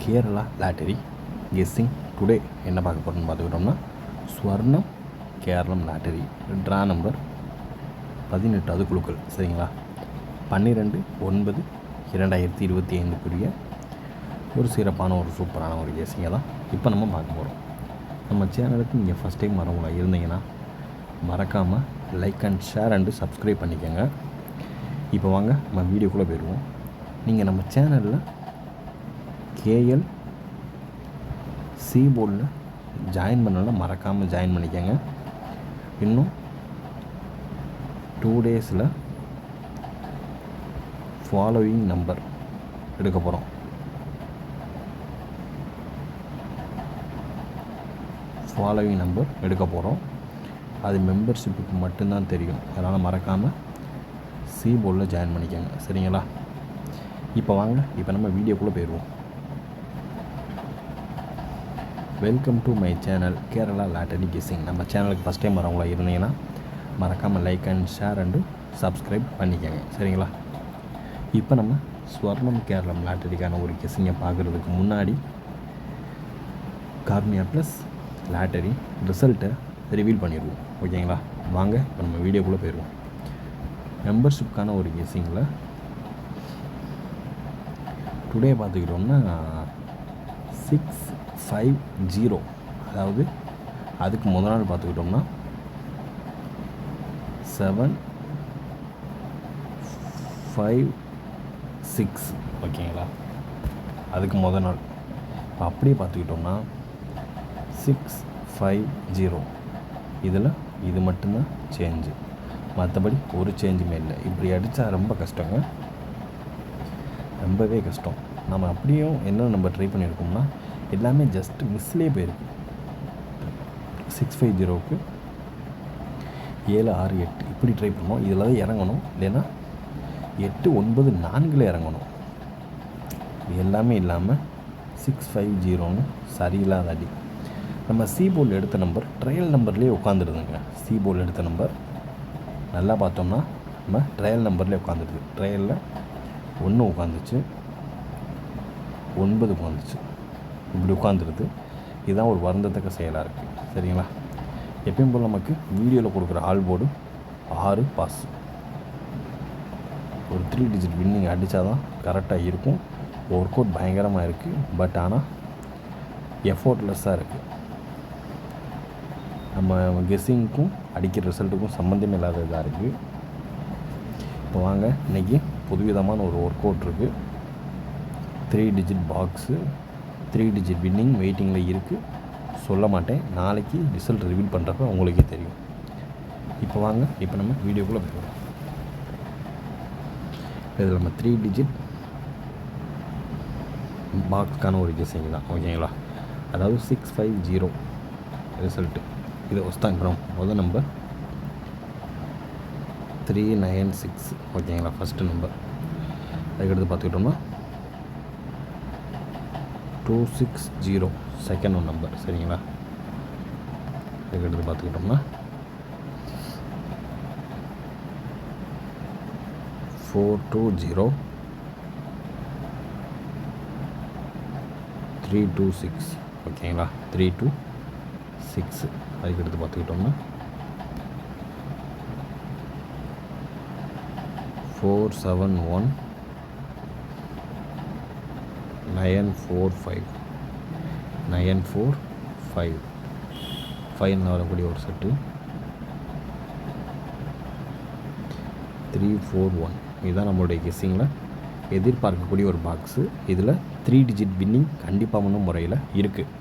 Kerala lottery guessing today என்ன பார்க்க போகிறோம்னு பார்த்துக்கிட்டோம்னா ஸ்வர்ணம் கேரளம் லாட்டரி ட்ரா நம்பர் 18வது குழுக்கள். சரிங்களா? 12/9/2025 ஒரு சிறப்பான ஒரு சூப்பரான ஒரு கெஸ்ஸிங்கை தான் இப்போ நம்ம பார்க்க போகிறோம். நம்ம சேனலுக்கு நீங்கள் ஃபஸ்ட் டைம் வரவங்களா இருந்தீங்கன்னா மறக்காமல் like and share and subscribe பண்ணிக்கோங்க. இப்போ வாங்க நம்ம வீடியோக்குள்ளே போயிடுவோம். நீங்கள் நம்ம சேனலில் கேஎல் சி போர்டில் ஜாயின் பண்ணலாம், மறக்காமல் ஜாயின் பண்ணிக்கோங்க. இன்னும் 2 டேஸில் ஃபாலோவிங் நம்பர் எடுக்க போகிறோம். அது மெம்பர்ஷிப்புக்கு மட்டும்தான் தெரியும். அதனால் மறக்காமல் சி போர்டில் ஜாயின் பண்ணிக்கோங்க. சரிங்களா? இப்போ வாங்க, இப்போ நம்ம வீடியோக்குள்ளே போயிடுவோம். Welcome to my channel Kerala lottery guessing. நம்ம சேனலுக்கு ஃபஸ்ட் டைம் வரவங்களா இருந்தீங்கன்னா மறக்காமல் like and share and subscribe பண்ணிக்கோங்க. சரிங்களா? இப்போ நம்ம ஸ்வர்ணம் கேரளம் லாட்டரிக்கான ஒரு கெஸ்ஸிங்கை பார்க்குறதுக்கு முன்னாடி கார்னியா ப்ளஸ் லாட்டரி ரிசல்ட்டை ரிவீல் பண்ணிடுவோம். ஓகேங்களா? வாங்க இப்போ நம்ம வீடியோக்குள்ளே போயிடுவோம். மெம்பர்ஷிப்கான ஒரு கெஸ்ஸிங்கில் டுடே பார்த்துக்கிட்டோம்னா 650, அதாவது அதுக்கு முதல் நாள் பார்த்துக்கிட்டோம்னா 756. ஓகேங்களா? அதுக்கு முதல் நாள் அப்படியே பார்த்துக்கிட்டோம்னா 650. இதில் இது மட்டும்தான் சேஞ்சு, மற்றபடி ஒரு சேஞ்சுமே இல்லை. இப்படி அடித்தா ரொம்ப கஷ்டங்க, ரொம்பவே கஷ்டம். நம்ம அப்படியும் என்ன நம்ம ட்ரை பண்ணியிருக்கோம்னா எல்லாமே ஜஸ்ட் மிஸ்லேயே போயிருக்கு. 650க்கு 7 6 8 இப்படி ட்ரை பண்ணோம். இதில் தான் இறங்கணும், இல்லைன்னா 8 9 4 இறங்கணும். இது எல்லாமே இல்லாமல் 650ன்னு சரியில்லாத அடி. நம்ம சி போர்டில் எடுத்த நம்பர் ட்ரையல் நம்பர்லேயே உட்காந்துருதுங்க. சி போர்டில் எடுத்த நம்பர் நல்லா பார்த்தோம்னா நம்ம ட்ரையல் நம்பர்லேயே உட்காந்துருது. ட்ரையலில் 1 உட்காந்துச்சு, 9 உட்காந்துச்சு, இப்படி உட்காந்துருது. இதுதான் ஒரு வருந்தத்தக்க செயலாக இருக்குது. சரிங்களா? எப்பயும் போல் நமக்கு வீடியோவில் கொடுக்குற ஆல் போர்டு 6 பாஸ். ஒரு 3 டிஜிட் வின்னிங் அடித்தா தான் கரெக்டாக இருக்கும். ஒர்க் அவுட் பயங்கரமாக இருக்குது, பட் ஆனால் எஃபோர்ட்லெஸ்ஸாக இருக்குது. நம்ம கெஸ்ஸிங்க்கும் அடிக்கிற ரிசல்ட்டுக்கும் சம்மந்தமே இல்லாத இதாக இருக்குது. இப்போ வாங்க, இன்றைக்கி புதுவிதமான ஒரு ஒர்க் அவுட் இருக்குது. 3 டிஜிட் பாக்ஸு, 3 டிஜிட் வின்னிங் வெயிட்டிங்கில் இருக்குது. சொல்ல மாட்டேன், நாளைக்கு ரிசல்ட் ரிவீல் பண்ணுறப்ப உங்களுக்கே தெரியும். இப்போ வாங்க, இப்போ நம்ம வீடியோக்குள்ளே போய்க்கிறோம். இதில் நம்ம 3 டிஜிட் பாக்ஸ்க்கான ஒரு கெஸ்ஸிங் தான். ஓகேங்களா? அதாவது 650 ரிசல்ட்டு. இது ஒஸ்தாங்கிறம் முதல் நம்பர் 396. ஓகேங்களா? First number. அதுக்கடுத்து பார்த்துக்கிட்டோம்னா 260 செகண்ட் நம்பர். சரிங்களா? அதுக்கடுத்து பார்த்துக்கிட்டோம்னா 420 326. ஓகேங்களா? 326. அதுக்கடுத்து பார்த்துக்கிட்டோம்னா 471 945 945 ஃபைனல் வரக்கூடிய ஒரு செட்டு 341. இதுதான் நம்மளுடைய கெஸ்ஸிங்கில் எதிர்பார்க்கக்கூடிய ஒரு பாக்ஸு. இதில் 3 டிஜிட் வின்னிங் கண்டிப்பாக முறையில் இருக்குது.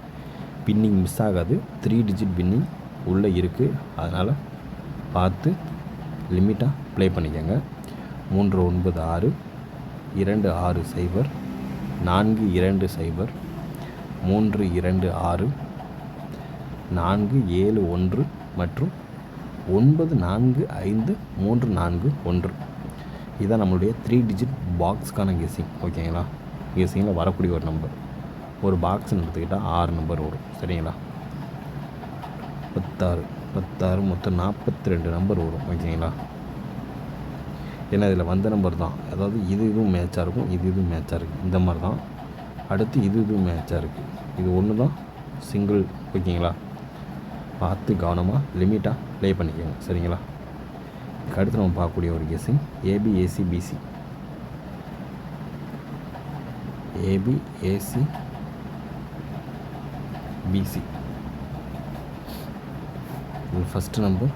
வின்னிங் மிஸ் ஆகாது. 3 டிஜிட் வின்னிங் உள்ளே இருக்குது. அதனால் பார்த்து லிமிட்டாக ப்ளே பண்ணிக்கோங்க. 396 260 420 326 471 மற்றும் 945341. இதுதான் நம்மளுடைய 3 டிஜிட் பாக்ஸ்க்கான கெஸ்ஸிங். ஓகேங்களா? கெஸ்ஸிங்கில் வரக்கூடிய ஒரு நம்பர். ஒரு பாக்ஸ்ன்னு எடுத்துக்கிட்டால் 6 நம்பர் வரும். சரிங்களா? 16 மொத்தம் 42 நம்பர் வரும். ஓகேங்களா? ஏன்னா இதில் வந்த நம்பர் தான், அதாவது இதுவும் மேட்சாக இருக்கும், இதுவும் மேட்சாக இருக்குது. இந்த மாதிரி தான் அடுத்து இது மேட்சாக இருக்குது. இது ஒன்று தான் சிங்கிள். ஓகேங்களா, பார்த்து கவனமாக லிமிட்டாக ப்ளே பண்ணிக்கோங்க. சரிங்களா, அடுத்து நம்ம பார்க்கக்கூடிய ஒரு கெஸ்ஸிங் ஏபிஏசிபிசி. ஏபிஏசிபிசி. இது ஃபஸ்ட்டு நம்பர்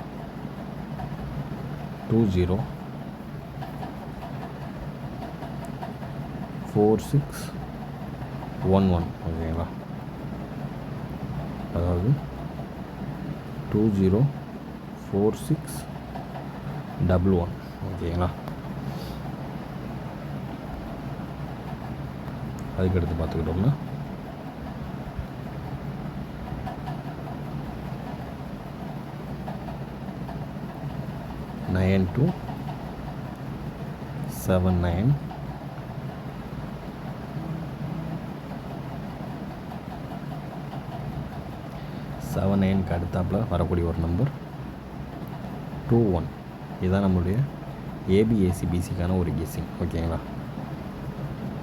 204611. ஓகேங்களா, அதாவது 204611. ஓகேங்களா, அதுக்கடுத்து பார்த்துக்கிட்டோம்னா 9279. க்கு அடுத்தாப்பில் வரக்கூடிய ஒரு நம்பர் 21. இதுதான் நம்மளுடைய ஏபிஏசிபிசிக்கான ஒரு கெஸ்ஸிங். ஓகேங்களா,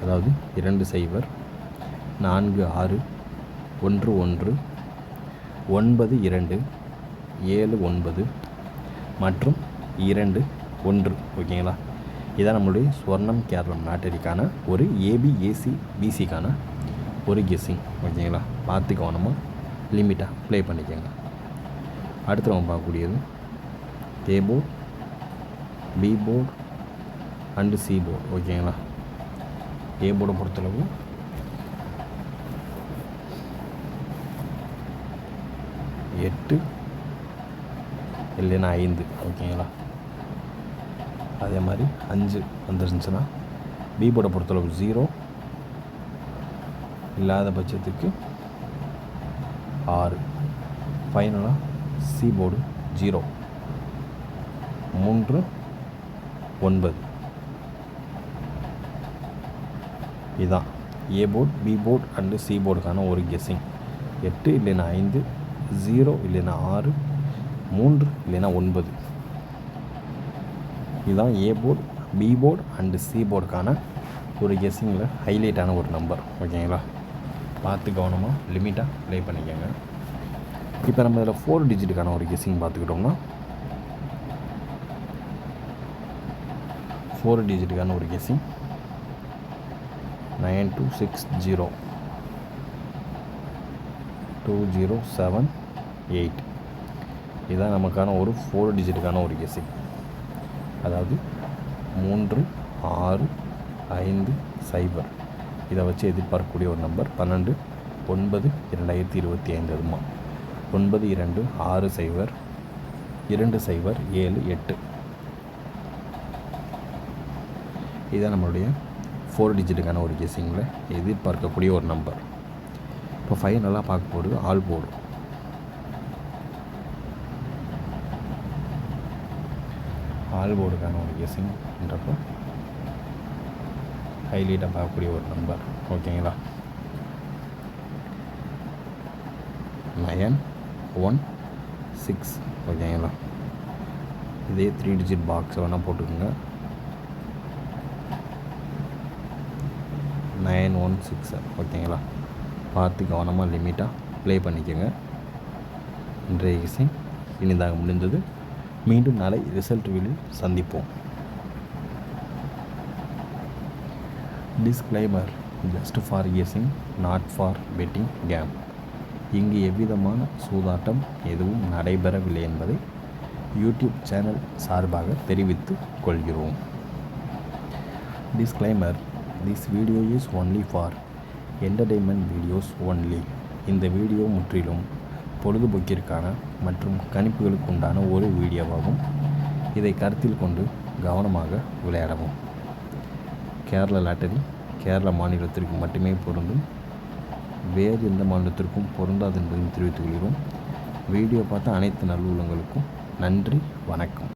அதாவது 2046119279 மற்றும் 21. ஓகேங்களா, இதான் நம்மளுடைய ஸ்வர்ணம் கேரளம் லாட்டரிக்கான ஒரு ஏபிஏசிபிசிக்கான ஒரு கெஸ்ஸிங். ஓகேங்களா, பார்த்து கவனமாக லிமிட்டாக ப்ளே பண்ணிக்கோங்க. அடுத்து நம்ம பார்க்கக்கூடியது A board, B board and C board. ஓகேங்களா, ஏ போர்டை பொறுத்தளவு 8 இல்லைன்னா 5. ஓகேங்களா, அதே மாதிரி 5 வந்துருந்துச்சுன்னா பி போர்டை பொறுத்தளவு 0 இல்லாத பட்சத்துக்கு 6. ஃபைனலாக சி போர்டு 0 3 9. இதுதான் A board, B board and C போர்டுக்கான ஒரு கெஸ்ஸிங். 8 இல்லைன்னா 5, 0 இல்லைன்னா 6, 3 இல்லைன்னா 9. இதுதான் A board, B board and C போர்டுக்கான ஒரு கெஸ்ஸிங்கில் ஹைலைட்டான ஒரு நம்பர். ஓகேங்களா, பார்த்து கவனமாக லிமிட்டாக ப்ளே பண்ணிக்கோங்க. இப்போ நம்ம இதில் 4 டிஜிட்டுக்கான ஒரு கெஸ்ஸிங் பார்த்துக்கிட்டோம்னா 4 டிஜிட்டுக்கான ஒரு கெஸ்ஸிங் 9260 2078. இதுதான் நமக்கான ஒரு 4 டிஜிட்டுக்கான ஒரு கெஸ்ஸிங். அதாவது 3650. இதை வச்சு எதிர்பார்க்கக்கூடிய ஒரு நம்பர் 12/9/2025. அதுமா 92602078. இதுதான் நம்மளுடைய 4 டிஜிட்டுக்கான ஒரு கெஸ்ஸிங்கில் எதிர்பார்க்கக்கூடிய ஒரு நம்பர். இப்போ ஃபைனலாக பார்க்க போகிறது ஆல் போர்டு. ஆல் போர்டுக்கான ஒரு கெஸ்ஸிங்ன்றப்போ ஹைலைட்டாக பார்க்கக்கூடிய ஒரு நம்பர். ஓகேங்களா, 916. ஓகேங்களா, இதே 3 டிஜிட் பாக்ஸ் வேணால் போட்டுக்கோங்க. 916. ஓகேங்களா, பார்த்து கவனமாக லிமிட்டாக ப்ளே பண்ணிக்கோங்க. இன்றைய கெஸ்ஸிங் இனிதாக முடிந்தது. மீண்டும் நாளை ரிசல்ட் வீடியோவில் சந்திப்போம். Disclaimer: just for guessing, not for betting game. இங்கு எவ்விதமான சூதாட்டம் எதுவும் நடைபெறவில்லை என்பதை யூடியூப் சேனல் சார்பாக தெரிவித்துக் கொள்கிறோம். Disclaimer: this video is only for entertainment videos only. இந்த வீடியோ முற்றிலும் பொழுதுபோக்கிற்கான மற்றும் கணிப்புகளுக்கு உண்டான ஒரு வீடியோவாகும். இதை கருத்தில் கொண்டு கவனமாக விளையாடவும். கேரள லாட்டரி கேரள மாநிலத்திற்கு மட்டுமே பொருந்தும், வேறு எந்த மாநிலத்திற்கும் பொருந்தாது என்பதையும் தெரிவித்துக் கொள்கிறோம். வீடியோ பார்த்த அனைத்து நல்லுள்ளங்களுக்கும் நன்றி, வணக்கம்.